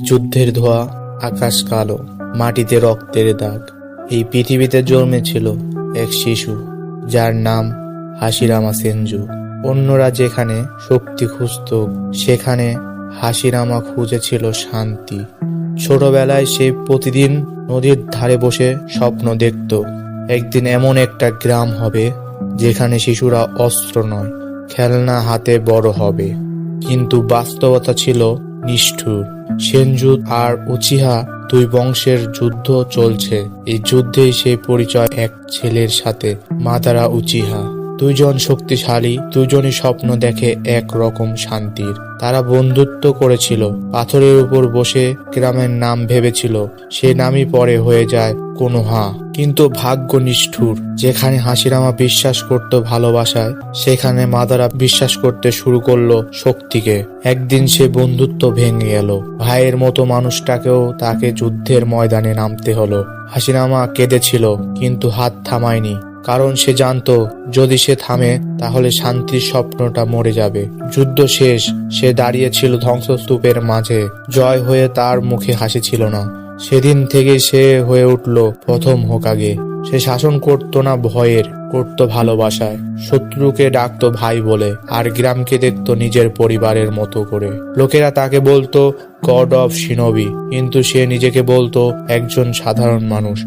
যুদ্ধের ধোঁয়া, আকাশ কালো, মাটিতে রক্তের দাগ। এই পৃথিবীতে জন্মেছিল এক শিশু, যার নাম হাশিরামা সেনজু। অন্যরা যেখানে শক্তি খুঁজত, সেখানে হাশিরামা খুঁজেছিল শান্তি। ছোটবেলায় সে প্রতিদিন নদীর ধারে বসে স্বপ্ন দেখত, একদিন এমন একটা গ্রাম হবে যেখানে শিশুরা অস্ত্র নয়, খেলনা হাতে বড় হবে। কিন্তু বাস্তবতা ছিল নিষ্ঠুর। সেনজু আর উচিহা দুই বংশের যুদ্ধ চলছে। এই যুদ্ধেই সে পরিচয় এক ছেলের সাথে, মাদারা উচিহা। দুইজন শক্তিশালী, দুজনই স্বপ্ন দেখে এক রকম শান্তির। তারা বন্ধুত্ব করেছিল, পাথরের উপর বসে গ্রামের নাম ভেবেছিল। সে নামই পরে হয়ে যায় কোনোহা। কিন্তু ভাগ্য নিষ্ঠুর। যেখানে হাশিরামা বিশ্বাস করত ভালোবাসায়, সেখানে মাদারা বিশ্বাস করতে শুরু করলো শক্তিকে। একদিন সে বন্ধুত্ব ভেঙে গেল। ভাইয়ের মতো মানুষটাকেও তাকে যুদ্ধের ময়দানে নামতে হলো। হাশিরামা কেঁদেছিল, কিন্তু হাত থামায়নি, কারণ সে জানতো যদি সে থামে তাহলে শান্তির স্বপ্নটা মরে যাবে। যুদ্ধ শেষ, সে দাঁড়িয়েছিল ধ্বংসস্তূপের মাঝে। জয় হয়ে তার মুখে হাসি ছিল না। সেদিন থেকে সে হয়ে উঠল প্রথম হোকাগে। সে শাসন করত না ভয়ের, করত ভালোবাসায়। শত্রুকে ডাকতো ভাই বলে, আর গ্রামকে দেখত নিজের পরিবারের মতো করে। লোকেরা তাকে বলতো গড অফ শিনোবি, কিন্তু সে নিজেকে বলতো একজন সাধারণ মানুষ।